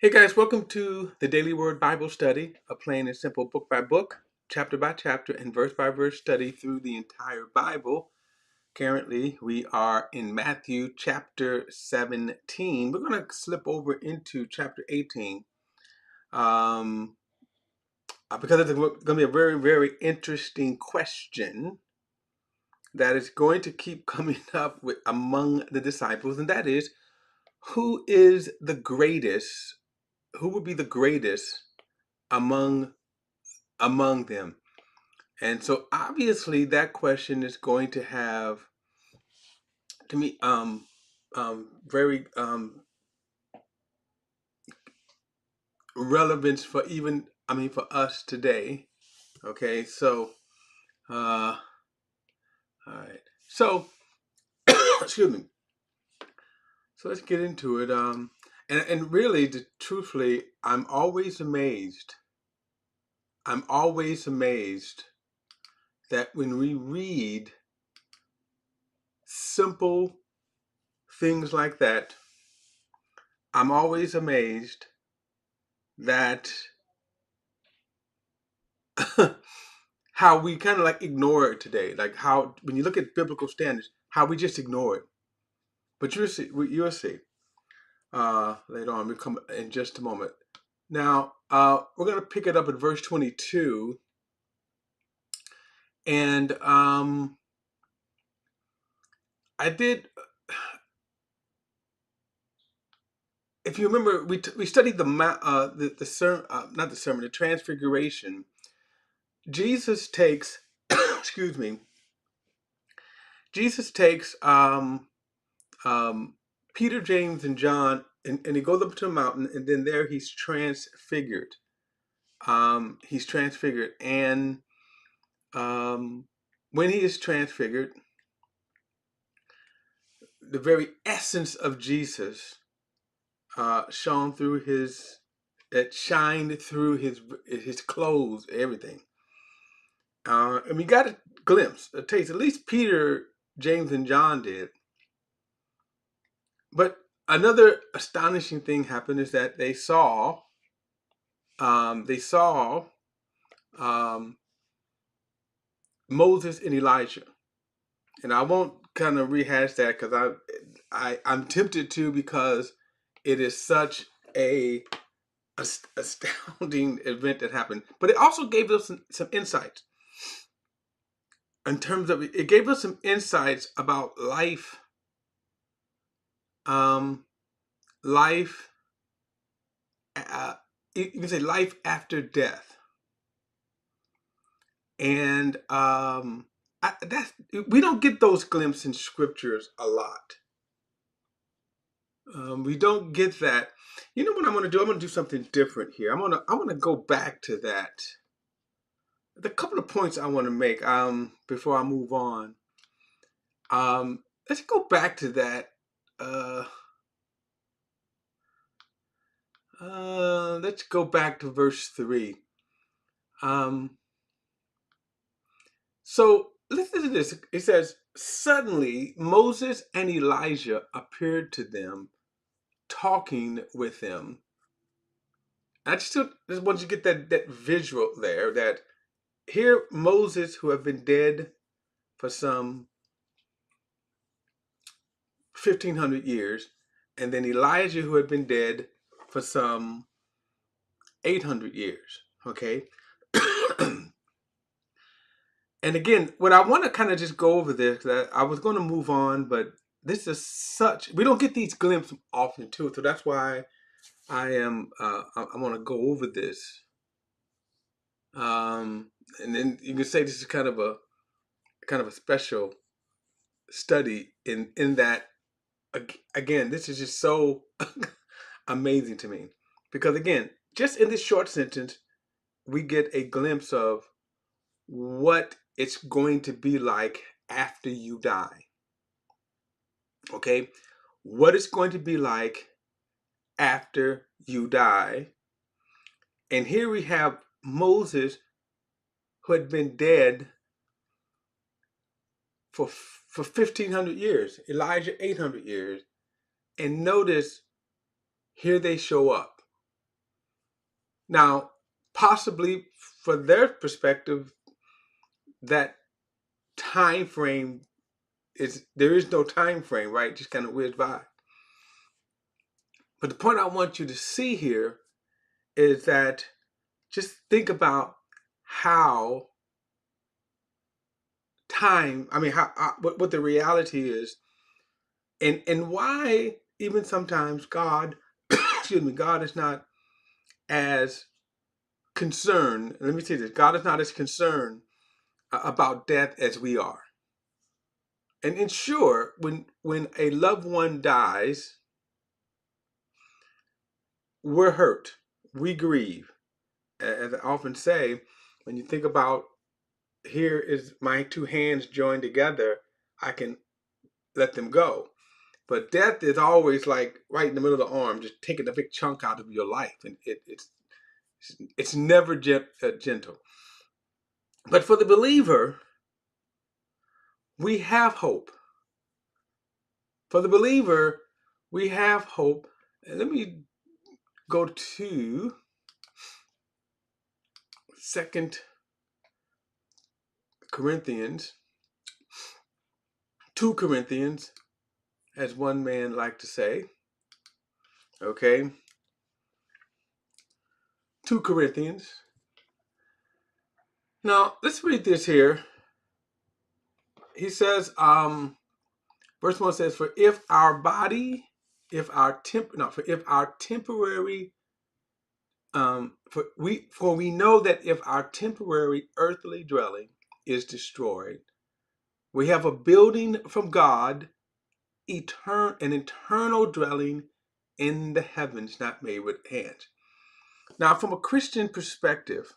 Hey guys, welcome to the Daily Word Bible Study, a plain and simple book by book, chapter by chapter, and verse by verse study through the entire Bible. Currently, we are in Matthew chapter 17. We're going to slip over into chapter 18 um, because it's going to be a very, very interesting question that is going to keep coming up among the disciples, and that is, who is the greatest? Who would be the greatest among them? And so obviously that question is going to have, to me, very relevance for for us today. Okay, so all right, so excuse me. So let's get into it. And really, truthfully, I'm always amazed. I'm always amazed that when we read simple things like that, I'm always amazed that how we kind of like ignore it today. Like how, when you look at biblical standards, how we just ignore it. But you'll see later on. We come in just a moment. Now, we're going to pick it up at verse 22. And I did, if you remember, we studied the sermon, not the sermon, the transfiguration. Jesus takes, excuse me, Jesus takes Peter, James, and John, and he goes up to a mountain, and then there he's transfigured. He's transfigured, and when he is transfigured, the very essence of Jesus shone through it shined through his clothes, everything. And we got a glimpse, a taste. At least Peter, James, and John did. But another astonishing thing happened is that they saw um, Moses and Elijah, and I won't kind of rehash that because I'm tempted to, because it is such a astounding event that happened. But it also gave us some insights in terms of, it gave us some insights about life, um, life. You can say life after death, and we don't get those glimpses in scriptures a lot. We don't get that. You know what I'm going to do? I'm going to do something different here. I want to go back to that. The couple of points I want to make before I move on. Let's go back to that. Uh, let's go back to verse 3. Um, so listen to this. It says, "Suddenly Moses and Elijah appeared to them, talking with them." I just want you to get that visual there, that here Moses, who have been dead for some 1,500 years, and then Elijah, who had been dead for some 800 years. Okay. And again, what I want to kind of just go over this, because I was going to move on, but this is we don't get these glimpses often too. So that's why I want to go over this. And then you can say this is kind of a special study in that, again, this is just so amazing to me, because again, just in this short sentence, we get a glimpse of what it's going to be like after you die. Okay, what it's going to be like after you die. And here we have Moses, who had been dead for 1,500 years, Elijah 800 years, and notice, here they show up. Now, possibly for their perspective, that time frame there is no time frame, right? Just kind of whizzed by. But the point I want you to see here is that just think about how time, what the reality is, and why even sometimes God, excuse me, God is not as concerned. Let me say this: God is not as concerned about death as we are. And sure, when a loved one dies, we're hurt, we grieve. As I often say, when you think about, here is my two hands joined together, I can let them go. But death is always like right in the middle of the arm, just taking a big chunk out of your life, and it's never gentle. But for the believer, we have hope. For the believer, we have hope. And let me go to 2 Corinthians, 2 Corinthians, as one man like to say. Okay, 2 Corinthians. Now, let's read this here. He says, verse 1 says, for our temporary, for we know that if our temporary earthly dwelling is destroyed, we have a building from God, an eternal dwelling in the heavens, not made with hands. Now, from a Christian's perspective,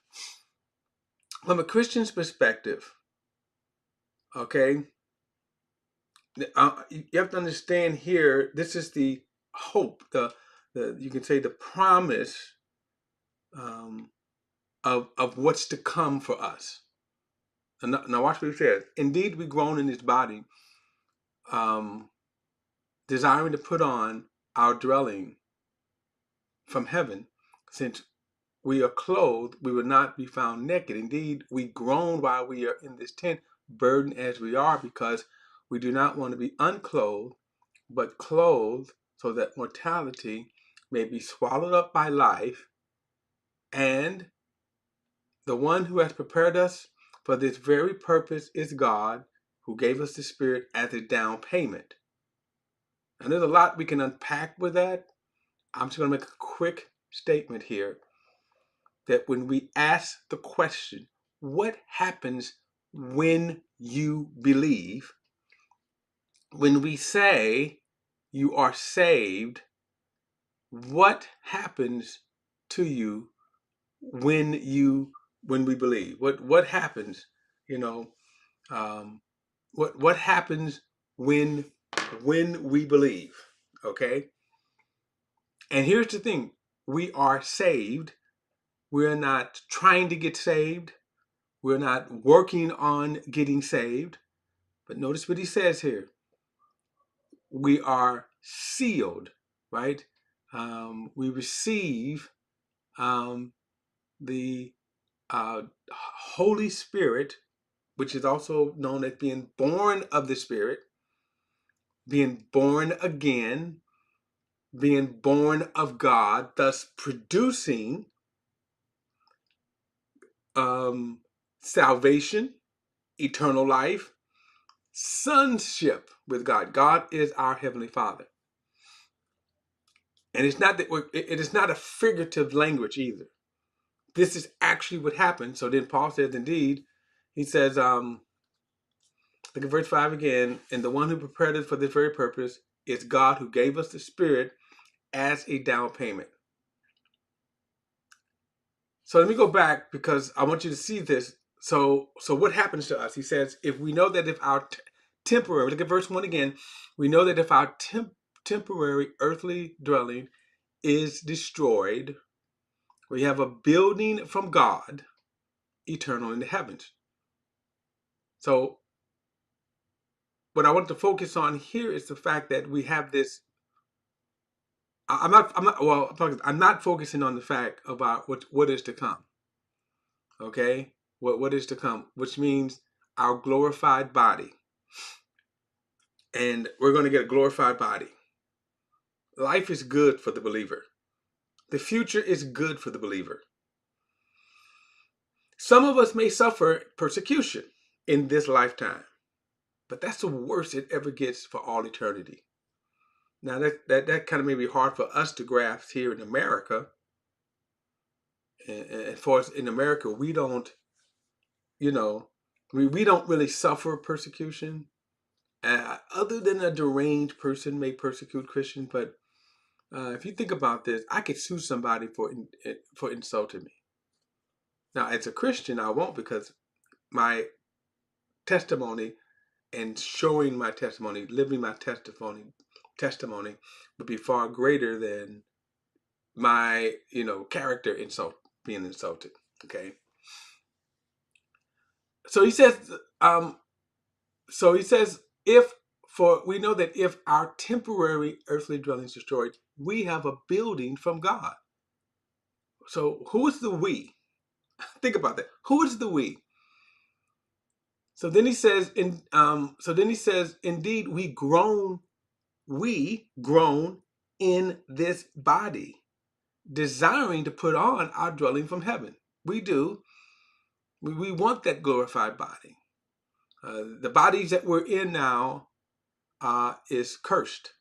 okay, you have to understand here, this is the hope, the you can say the promise of what's to come for us. And now watch what he says. Indeed, we groan in this body, desiring to put on our dwelling from heaven, since we are clothed, we will not be found naked. Indeed, we groan while we are in this tent, burdened as we are, because we do not want to be unclothed, but clothed, so that mortality may be swallowed up by life. And the one who has prepared us for this very purpose is God, who gave us the Spirit as a down payment. And there's a lot we can unpack with that. I'm just going to make a quick statement here, that when we ask the question, what happens when you believe? When we say you are saved, what happens to you when we believe? What happens? What happens when we believe? Okay. And here's the thing: we are saved. We're not trying to get saved. We're not working on getting saved. But notice what he says here. We are sealed, right? We receive the Holy Spirit, which is also known as being born of the Spirit, being born again, being born of God, thus producing salvation, eternal life, sonship with God. God is our Heavenly Father. And it's not that it is not a figurative language either. This is actually what happened. So then Paul says, indeed, he says, look at verse 5 again, and the one who prepared us for this very purpose is God, who gave us the Spirit as a down payment. So let me go back, because I want you to see this. So what happens to us? He says, if we know that if our temporary, look at verse 1 again, we know that if our temporary earthly dwelling is destroyed, we have a building from God, eternal in the heavens. So what I want to focus on here is the fact that we have this I'm not focusing on the fact about what is to come. Okay, what is to come, which means our glorified body, and we're going to get a glorified body. Life is good for the believer. The future is good for the believer. Some of us may suffer persecution in this lifetime, but that's the worst it ever gets for all eternity. Now that kind of may be hard for us to grasp here in America. And for us in America, we don't, you know, we don't really suffer persecution. Other than a deranged person may persecute Christians, but if you think about this, I could sue somebody for insulting me. Now, as a Christian, I won't, because my testimony and showing my testimony, living my testimony would be far greater than my, character being insulted. Okay. So he says, um, if for we know that if our temporary earthly dwelling is destroyed, we have a building from God. So who is the we? Think about that. Who is the we? So then he says, indeed, we groan in this body, desiring to put on our dwelling from heaven. We do. We want that glorified body. The bodies that we're in now is cursed.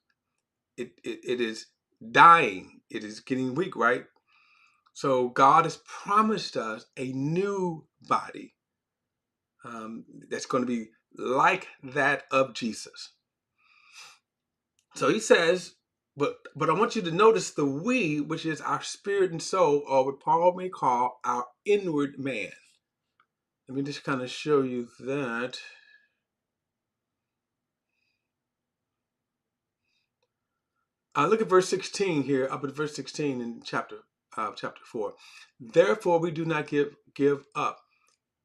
It is dying. It is getting weak, right? So God has promised us a new body that's going to be like that of Jesus. So he says, but I want you to notice the we, which is our spirit and soul, or what Paul may call our inward man. Let me just kind of show you that. Look at verse 16 here, up at verse 16 in chapter 4. Therefore, we do not give up,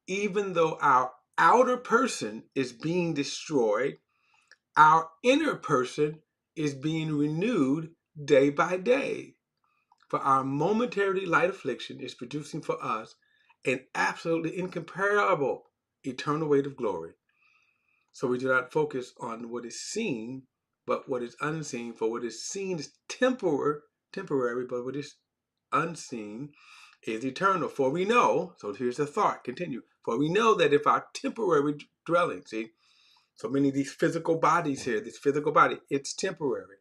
even though our outer person is being destroyed, our inner person is being renewed day by day. For our momentary light affliction is producing for us an absolutely incomparable eternal weight of glory. So we do not focus on what is seen, but what is unseen. For what is seen is temporary, but what is unseen is eternal. For we know, so here's the thought, continue. For we know that if our temporary dwelling, see, so many of these physical bodies here, this physical body, it's temporary.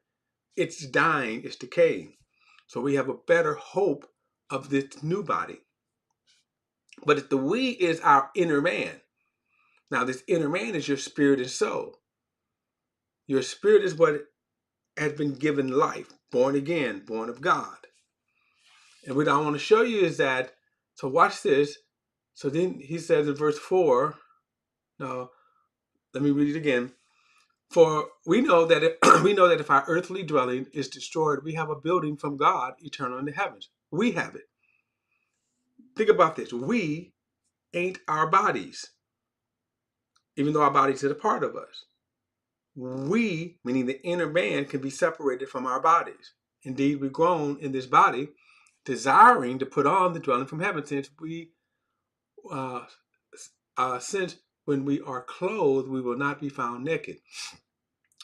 It's dying, it's decaying. So we have a better hope of this new body. But if the we is our inner man, now this inner man is your spirit and soul. Your spirit is what has been given life, born again, born of God. And what I want to show you is that, so watch this. So then he says in verse 4, no, let me read it again. For we know that if our earthly dwelling is destroyed, we have a building from God eternal in the heavens. We have it. Think about this. We ain't our bodies, even though our bodies is a part of us. We, meaning the inner man, can be separated from our bodies. Indeed, we groan in this body, desiring to put on the dwelling from heaven, since when we are clothed, we will not be found naked.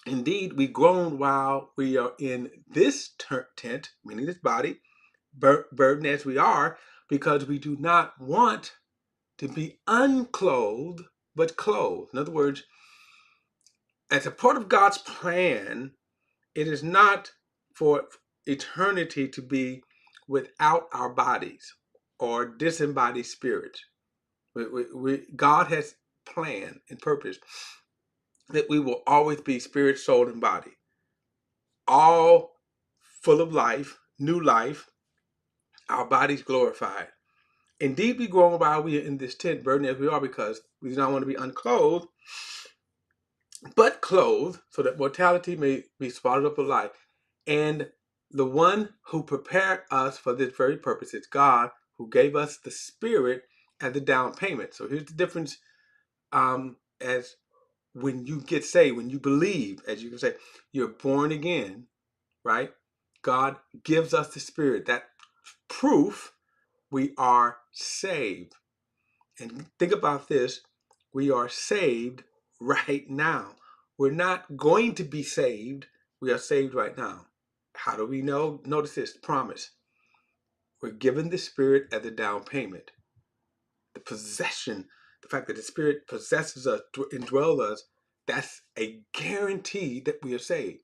Indeed, we groan while we are in this tent, meaning this body, burdened as we are, because we do not want to be unclothed, but clothed. In other words, as a part of God's plan, it is not for eternity to be without our bodies or disembodied spirits. God has planned and purpose that we will always be spirit, soul, and body, all full of life, new life, our bodies glorified. Indeed, we groan while we are in this tent, burdened as we are, because we do not want to be unclothed, but clothed, so that mortality may be swallowed up alive. And the one who prepared us for this very purpose is God, who gave us the Spirit as the down payment. So here's the difference, as when you get saved, when you believe, as you can say, you're born again, right? God gives us the Spirit. That proof we are saved. And think about this. We are saved right now. We're not going to be saved. We are saved right now. How do we know? Notice this promise. We're given the Spirit as a down payment. The possession, the fact that the Spirit possesses us, indwells us, that's a guarantee that we are saved.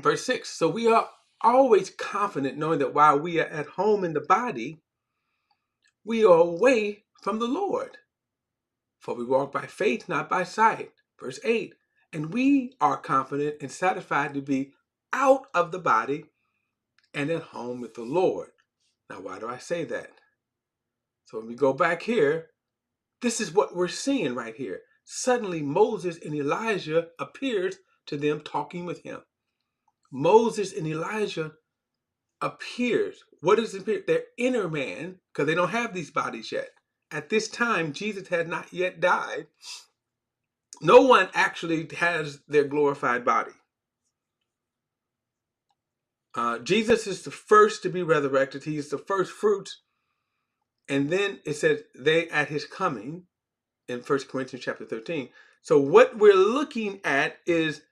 Verse 6, so we are always confident knowing that while we are at home in the body, we are away from the Lord. For we walk by faith, not by sight. Verse 8, and we are confident and satisfied to be out of the body and at home with the Lord. Now, why do I say that? So when we go back here, this is what we're seeing right here. Suddenly Moses and Elijah appears to them talking with him. Moses and Elijah appears. What is it? Their inner man, because they don't have these bodies yet. At this time, Jesus had not yet died. No one actually has their glorified body. Jesus is the first to be resurrected. He is the first fruits. And then it says they at his coming in 1 Corinthians chapter 13. So what we're looking at is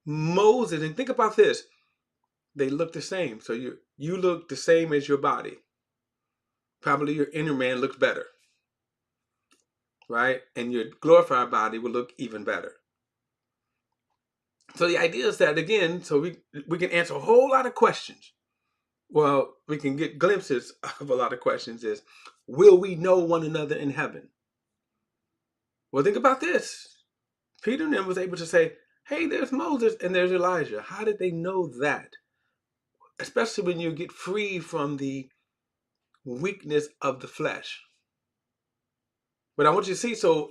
Moses. And think about this. They look the same. So you look the same as your body. Probably your inner man looks better. Right? And your glorified body will look even better. So the idea is that, again, so we can answer a whole lot of questions. Well, we can get glimpses of a lot of questions is, will we know one another in heaven? Well, think about this. Peter and them was able to say, hey, there's Moses and there's Elijah. How did they know that? Especially when you get free from the weakness of the flesh. But I want you to see, so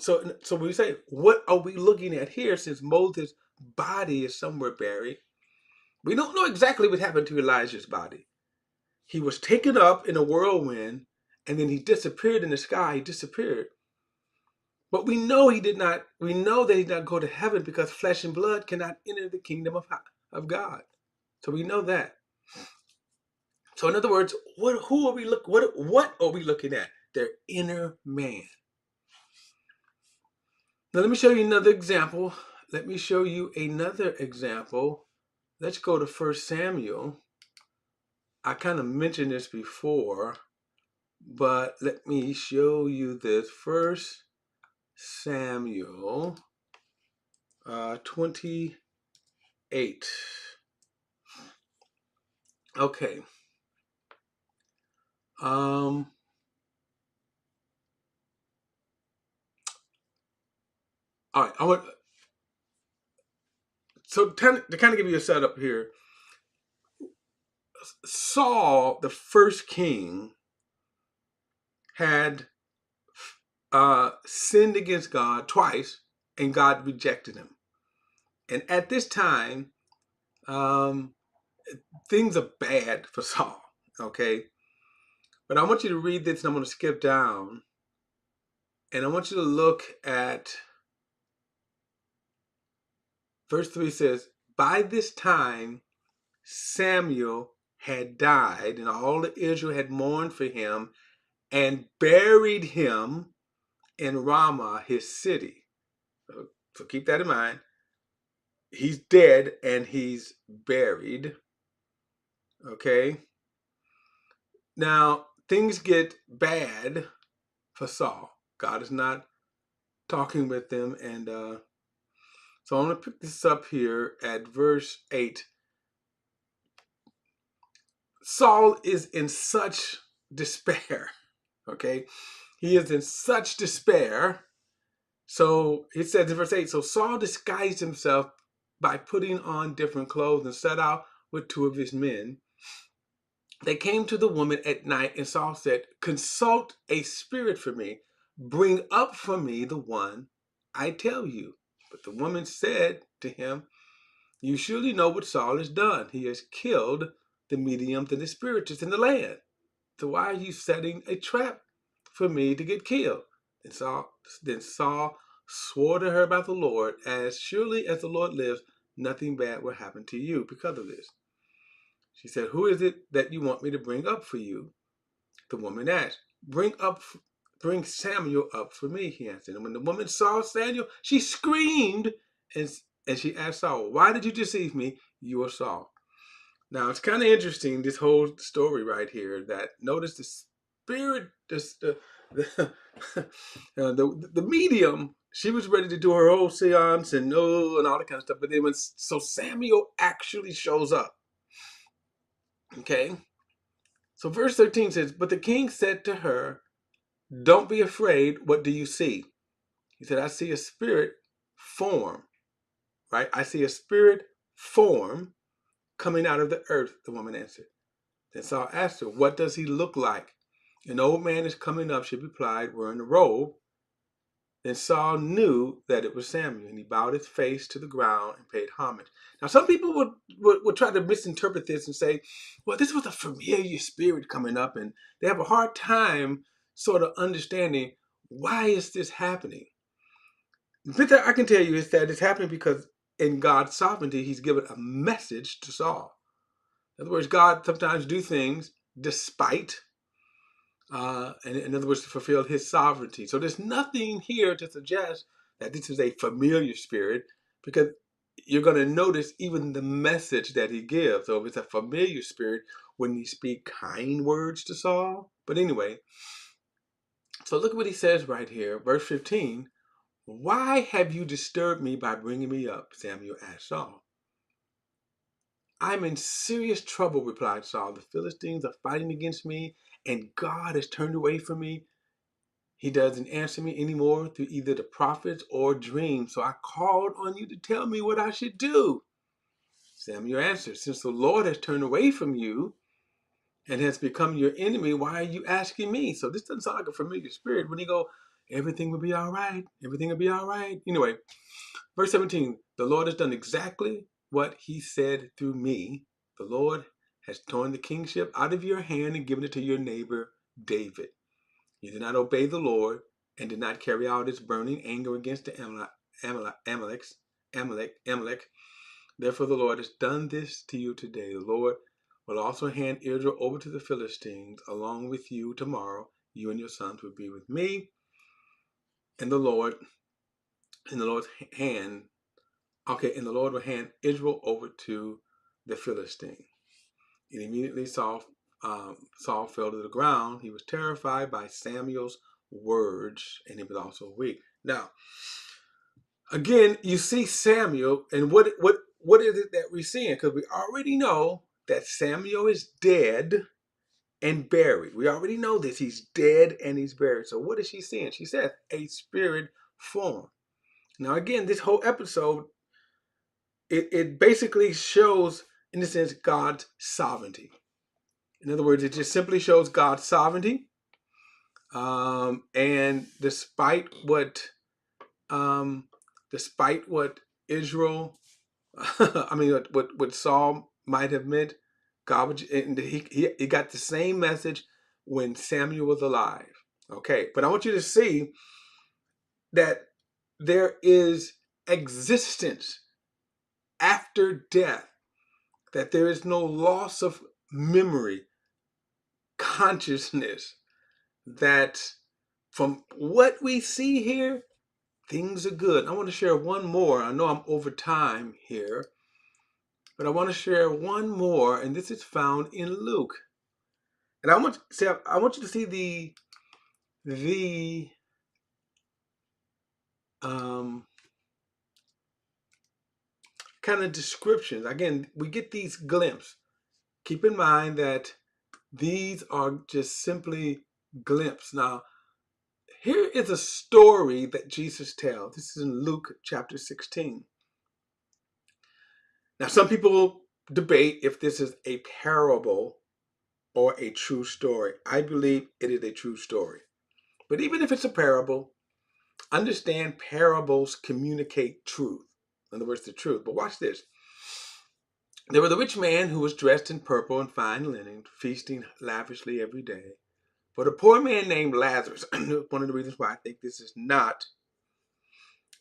when we say, what are we looking at here, since Moses' body is somewhere buried? We don't know exactly what happened to Elijah's body. He was taken up in a whirlwind, and then he disappeared in the sky. He disappeared. But we know that he did not go to heaven because flesh and blood cannot enter the kingdom of God. So we know that. So in other words, what are we looking at? Their inner man. Now let me show you another example. Let's go to 1 Samuel. I kind of mentioned this before, but let me show you this. 1 Samuel 28. Okay. All right. To kind of give you a setup here. Saul, the first king, had sinned against God twice, and God rejected him. And at this time, things are bad for Saul. Okay. But I want you to read this, and I'm going to skip down. And I want you to look at verse 3 says, by this time, Samuel had died, and all of Israel had mourned for him and buried him in Ramah, his city. So keep that in mind. He's dead and he's buried. Okay. Now, things get bad for Saul. God is not talking with them. And so I'm going to pick this up here at verse 8. Saul is in such despair. Okay. He is in such despair. So it says in verse 8, so Saul disguised himself by putting on different clothes and set out with two of his men. They came to the woman at night, and Saul said, consult a spirit for me. Bring up for me the one I tell you. But the woman said to him, you surely know what Saul has done. He has killed the mediums and the spiritists in the land. So why are you setting a trap for me to get killed? Then Saul swore to her by the Lord, as surely as the Lord lives, nothing bad will happen to you because of this. She said, "Who is it that you want me to bring up for you?" The woman asked. Bring Samuel up for me," he answered. And when the woman saw Samuel, she screamed and, and she asked Saul, "Why did you deceive me? You are Saul." Now, it's kind of interesting, this whole story right here, that notice the spirit, the, the medium, she was ready to do her whole seance and and all that kind of stuff. But then so Samuel actually shows up. Okay. So verse 13 says, "But the king said to her, 'Don't be afraid. What do you see?' He said, 'I see a spirit form,'" right? "I see a spirit form coming out of the earth," the woman answered. Then Saul asked her, "What does he look like?" "An old man is coming up," she replied, "wearing a robe." Then Saul knew that it was Samuel, and he bowed his face to the ground and paid homage. Now, some people would try to misinterpret this and say, well, this was a familiar spirit coming up, and they have a hard time sort of understanding, why is this happening? The thing that I can tell you is that it's happening because in God's sovereignty, he's given a message to Saul. In other words, God sometimes do things despite, and in other words, to fulfill his sovereignty. So there's nothing here to suggest that this is a familiar spirit, because you're going to notice even the message that he gives. So if it's a familiar spirit, wouldn't he speak kind words to Saul? But anyway, so look at what he says right here, verse 15. "Why have you disturbed me by bringing me up?" Samuel asked Saul. "I'm in serious trouble," replied Saul. "The Philistines are fighting against me, and God has turned away from me. He doesn't answer me anymore through either the prophets or dreams. So I called on you to tell me what I should do." Samuel answered, "Since the Lord has turned away from you and has become your enemy, why are you asking me?" So this doesn't sound like a familiar spirit. When you go, "Everything will be all right. Everything will be all right." Anyway, verse 17, "The Lord has done exactly what he said through me. The Lord has torn the kingship out of your hand and given it to your neighbor David. You did not obey the Lord and did not carry out his burning anger against the Amalek. Therefore the Lord has done this to you today. The Lord will also hand Israel over to the Philistines along with you tomorrow. You and your sons will be with me, and the Lord's hand. Okay, and the Lord will hand Israel over to the Philistine." And immediately Saul fell to the ground. He was terrified by Samuel's words, and he was also weak. Now, again, you see Samuel, and what is it that we're seeing? Because we already know that Samuel is dead and buried. We already know this. He's dead and he's buried. So what is she seeing? She says a spirit form. Now, again, this whole episode, it basically shows, in a sense, God's sovereignty. In other words, it just simply shows God's sovereignty. And despite what Israel, I mean, what Saul might have meant, God would, and he got the same message when Samuel was alive. Okay, but I want you to see that there is existence after death, that there is no loss of memory, consciousness, that from what we see here, things are good. I want to share one more. I know I'm over time here, but I want to share one more, and this is found in Luke. And I want you to see the kind of descriptions. Again, we get these glimpses. Keep in mind that these are just simply glimpses. Now, here is a story that Jesus tells. This is in Luke chapter 16. Now, some people debate if this is a parable or a true story. I believe it is a true story. But even if it's a parable, understand parables communicate truth. In other words, the truth. But watch this. There was a rich man who was dressed in purple and fine linen, feasting lavishly every day. But a poor man named Lazarus, one of the reasons why I think this is not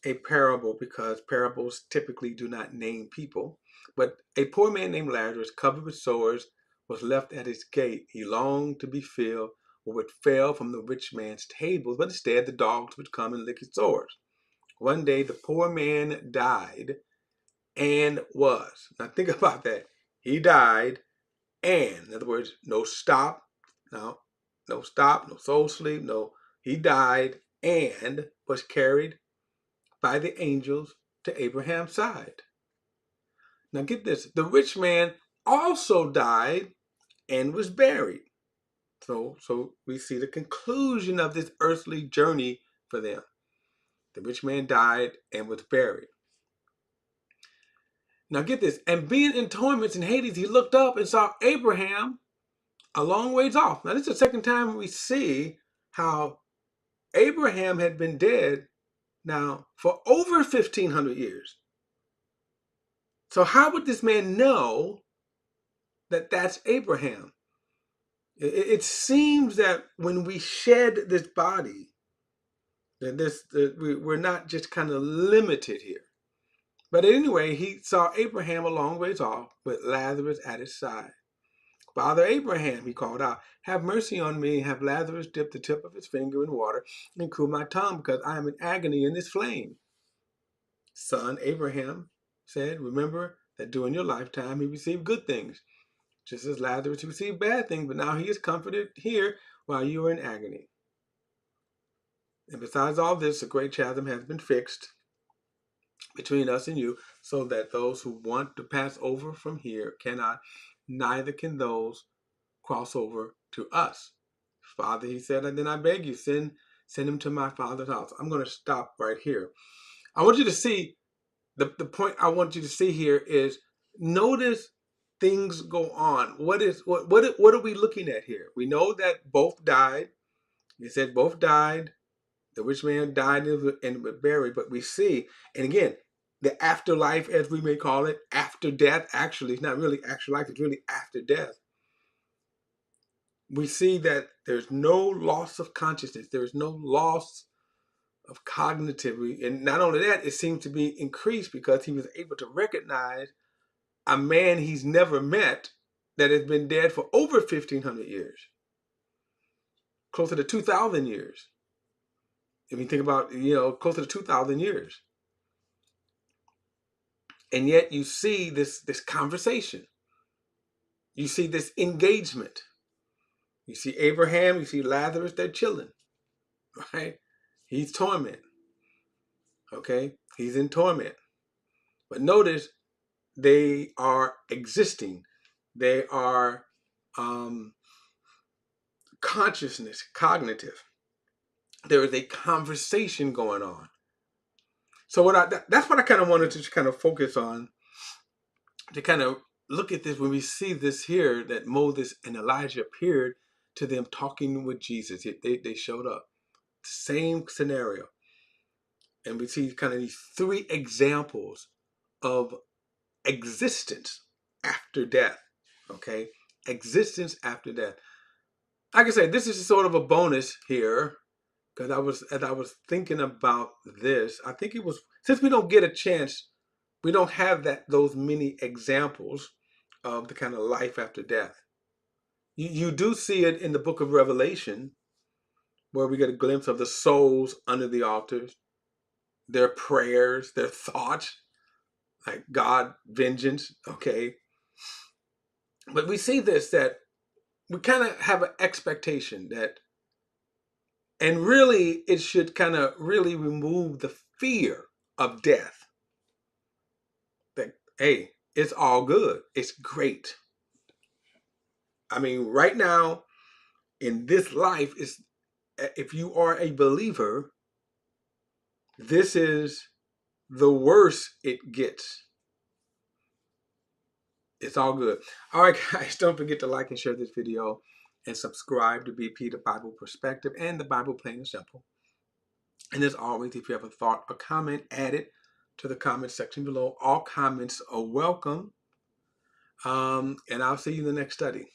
a parable, because parables typically do not name people. But a poor man named Lazarus, covered with sores, was left at his gate. He longed to be filled with what fell from the rich man's table, but instead the dogs would come and lick his sores. One day the poor man died and was. Now think about that. He died and, in other words, no stop, no stop, no soul sleep, no. He died and was carried by the angels to Abraham's side. Now get this, the rich man also died and was buried. So we see the conclusion of this earthly journey for them. The rich man died and was buried. Now get this, and being in torments in Hades, he looked up and saw Abraham a long ways off. Now this is the second time we see how Abraham had been dead now for over 1,500 years. So how would this man know that that's Abraham? It seems that when we shed this body, that we're not just kind of limited here. But anyway, he saw Abraham a long ways off with Lazarus at his side. Father Abraham, he called out, have mercy on me, have Lazarus dip the tip of his finger in water and cool my tongue, because I am in agony in this flame. Son Abraham said, remember that during your lifetime he received good things, just as Lazarus received bad things, but now he is comforted here while you are in agony. And besides all this, a great chasm has been fixed between us and you, so that those who want to pass over from here cannot, neither can those cross over to us. Father, he said, and then I beg you, send him to my father's house. I'm going to stop right here. I want you to see, the point I want you to see here is, notice things go on. What are we looking at here? We know that both died. He said both died. The rich man died and was buried. But we see, and again, the afterlife, as we may call it, after death, actually, it's not really actual life, it's really after death. We see that there's no loss of consciousness. There is no loss of cognitive. And not only that, it seems to be increased because he was able to recognize a man he's never met that has been dead for over 1,500 years, closer to 2,000 years. If you think about, closer to 2,000 years. And yet you see this conversation. You see this engagement. You see Abraham, you see Lazarus, they're chilling, right? He's torment. Okay? He's in torment. But notice they are existing. They are consciousness, cognitive. There is a conversation going on. So that's what I kind of wanted to kind of focus on, to kind of look at this when we see this here, that Moses and Elijah appeared to them talking with Jesus. They showed up. Same scenario. And we see kind of these three examples of existence after death. Okay? Existence after death. Like I said, this is sort of a bonus here, because as I was thinking about this, I think it was, since we don't get a chance, we don't have those many examples of the kind of life after death. You do see it in the book of Revelation, where we get a glimpse of the souls under the altars, their prayers, their thoughts, like God, vengeance, okay? But we see this, that we kind of have an expectation that, and really it should kind of really remove the fear of death. That, hey, it's all good. It's great. I mean, right now in this life, if you are a believer, this is the worst it gets. It's all good. All right, guys, don't forget to like and share this video and subscribe to BP, the Bible Perspective, and the Bible Plain and Simple. And as always, if you have a thought or comment, add it to the comment section below. All comments are welcome. And I'll see you in the next study.